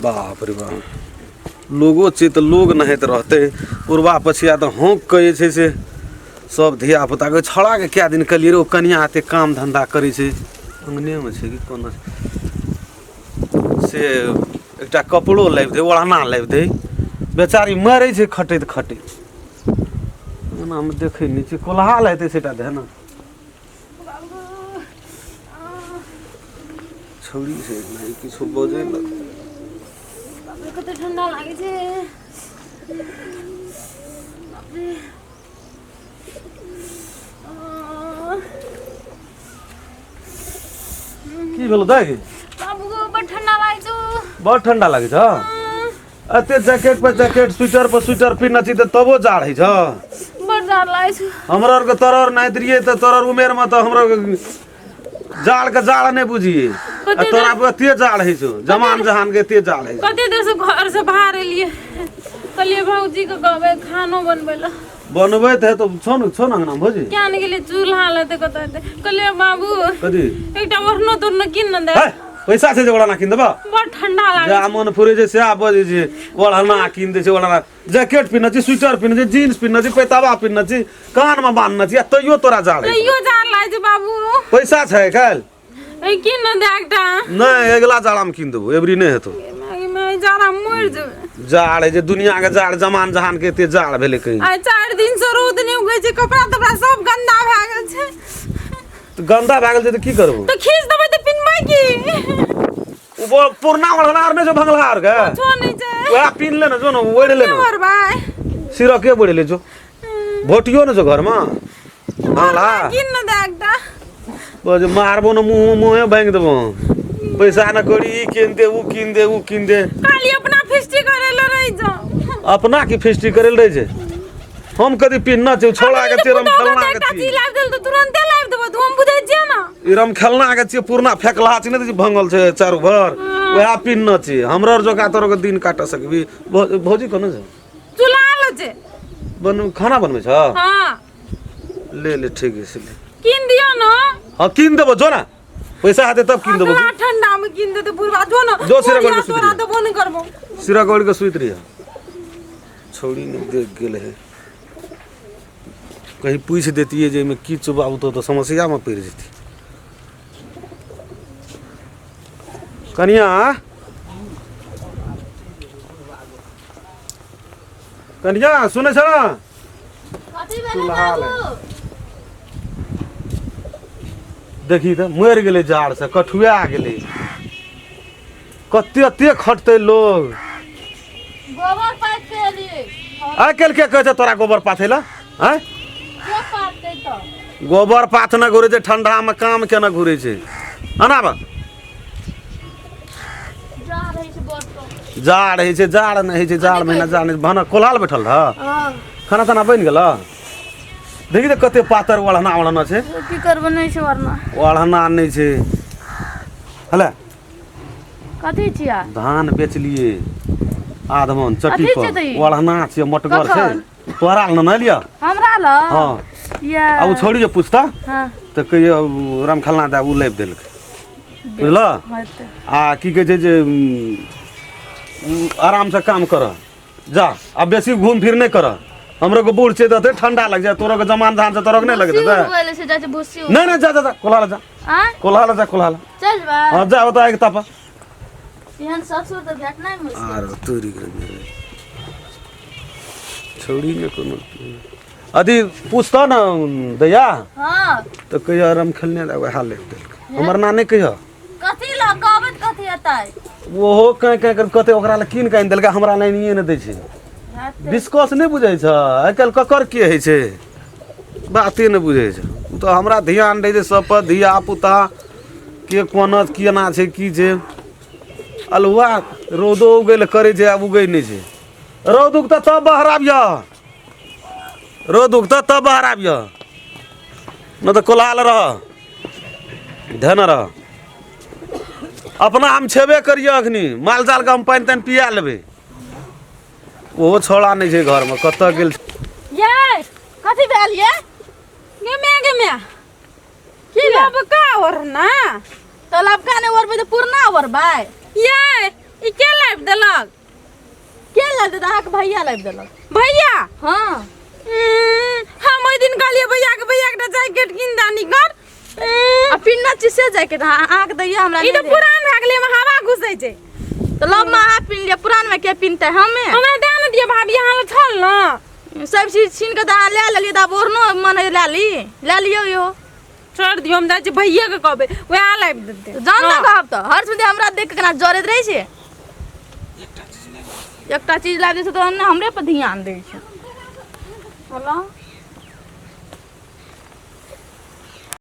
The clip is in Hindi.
बाप रे बाप लोगो छे तो लोग नहीं तो रहते पूर्वा पछिया तो होंक कहे छे से सब धिया पुता के छड़ा के क्या दिन कलिए रो कनिया आते काम धंधा करे छे अंगने में छे कि कोन से एकटा कपड़ो लाइब दे ओढ़ना लाइब दे बेचारी मरे छे खटैत खटैत ओना हम देखे नीचे कोल्हा लेते सेटा दे ना छौरी से नहीं किछु बजे ल कते ठंडा लागे छे बापरे की भेलो दाई बाबू को बड़ ठंडा लागे छो बहुत ठंडा लागे छ अते जैकेट पर जैकेट स्वेटर पिन्ना छी त तबो जाड़ है छ बड़ जाड़ लागे छो हमरा के तरर नाइतरिए त तरर उमेर में त हमरा जाड़ के जाड़ नहीं बुझिए तोरा पे ते जाड़ है छो जमान जहान के ते जाड़ है कते देर से घर से बाहर एलिए कलिए भौजी के कहबे खानो बनबेला बनबैत है तो छो ना ना भौजी क्या ने के लिए चूल्हा लेते कहते कलिए बाबू कदी एकटा ओढ़नो तो न किन न दे पैसा से जोड़ा ना किन देबा बड़ ठंडा लागे जा मन फुरे जे से आ बजे जे ओढ़ना किन दे छै ओढ़ना जैकेट पिन्ना छी स्वेटर पिन्ना छी जीन्स पिन्ना छी पैतावा पिन्ना छी कान में बांधना छी तइयो तोरा जाड़ है तइयो जाड़ लागे छे बाबू पैसा छै काल ए किन न दे एकटा नहीं अगला जाड़ा में किन देबो एबरी नहीं हेतो मैं जाड़ा मर जेबे जाड़ है जे दुनिया के जाड़ जमान जहान के ते जाड़ भेले कहीं आ 4 दिन से रौद नहीं उगे छे कपड़ा तपड़ा सब गंदा भ गेल छे तो गंदा भ गेल छै त की करबो तो खींच देबै त पिनबै की वो पुरना वाला में जो भंगलार के छो नहीं छे वह पिन ले न जो न ओढ़ ले न और भाई सिर के बोले ले जो भोटियो न जो घर में भंगला किन न दे एकटा बज मारबो न मुंह मुंह भांग देबो पैसा न करी किन दे ऊ किन दे खाली अपना फिस्टी करेला रही जाओ अपना की फेस्टी करेल रहे जे हम कदी पिन्ना छै छोड़ा के तेरम खेलना के छी लाइव देल तो तुरंत लाइव देबो तू हम बुझै छियै ना इरम खेलना के छी पूर्णा फेकला छी न भंगल छै चारू भर वह पिन्ना छी हमरा जोका तोर के दिन काट सकबी भौजी कोन छ चुला लो छे बन खाना बनबै छ हां ले ठीक है से ले किन दियो न हां किन देबो जो ना पैसा हाथे तब किन देबो ठंडा में किन दे तो बुरबा जो न जो सिरा गोड़ के सुत तोरा तो बन करबो सिरा गोड़ के सुत रही छोड़ी ने देख गेल है कहीं पूछ देती है जे में की चुबाऊ तो समस्या में पड़ जेती कनिया कनिया सुने छ ना कथि भेलै बाबू देखी त मर गेले जाड़ से कठुआ गेले कते खटते लोग गोबर पाथ के लिए आइ कल के कहै छै तोरा गोबर पाथेला हैं के पाथते तो गोबर पाथ न घुरे छै ठंडा में काम केना घुरे छै अना बा जाड़ है छै जाड़ नहीं है छै जाड़ महीना जाड़ नहीं भाना कोलाल बैठल रह हां खाना ताना बन गेल देखी त कते पातर ओढ़ना छै की करबो नहीं छै वरना ओढ़ना नहीं छै हले कथि छिया धान बेच लिए आधमन चट्टी अथी छै पर त ओढ़ना छै मटगर छै तोरा न लिया हमरा ल हां या अब छोड़ी जे पूछता हां त कहियो राम खलना दा उ लेब देलक बुझला आ की कहे छै जे आराम से काम कर जा अब बेसी घूम फिर नहीं कर हमरो को बूढ़ छै त ठंडा लग जाए तोरो के जमान धान से तोरो के नहीं लगे दे बोले से जाके भूसी नहीं जा कोलाला जा हां कोलाला चल बा हां जा बता एक तपा यहन ससुर त भेटना मुश्किल आर तोरी के छोड़ी ने कोनो अथी पूछता न दैया हां तो कहियो आराम खेलने दा हाल ले हमर ना नहीं कहियो कथि ला कहबत कथि एतै ओहो कहीं कते ओकरा ला कीन काइन देलका हमरा नहीं ने दै छै डिस्कस नहीं बुझै छ आइ काल ककर के है छै बाते नहीं बुझै छ तो हमरा ध्यान दे जे सब पर धिया पुता के कोना केना छै की छै अलवा रोदो उगैल करे छै अब उगै नहीं छै रौद उगता तब बाहर आबिया रोद उगता तब बाहर आबिया न तो कोलाल रह धन रह अपना हम छेबे करिए अखनी माल जाल के हम पानी तानी पिया लेबे ओहो छोड़ा नहीं छै घर में कत गेल ये कथि भेल ये गे मैं की लब का और ना तो लब का ने और पे पूर्णा और भाई ये ई के लाइव दल लाबि देत अहाँके भैया लाबि देलक भैया हाँ हम ओइ दिन कहलिए भैया के एकटा जैकेट किन दानी कर आ पिन्ना चीज से जैकेट अहाँके दैया हमरा ई तो पुरान भए गेलै में हवा घुसै छै तो लब में अहाँ पिन लिया पुरान में के पिनते हमें हमरा दे न दिए भाभी अहाँ ल छल न सब चीज छीन के अहाँ ले लेलिए त ओरनो मन ले लियो यो छोड़ दियो हम जाइ छी भैया के कहबै वएह लाबि देतै जान ना कहब त हर सुनते हमरा देख के केना जरैत रहै छै एकटा चीज लाबि दै छै तो हमरे पर ध्यान दै छै होला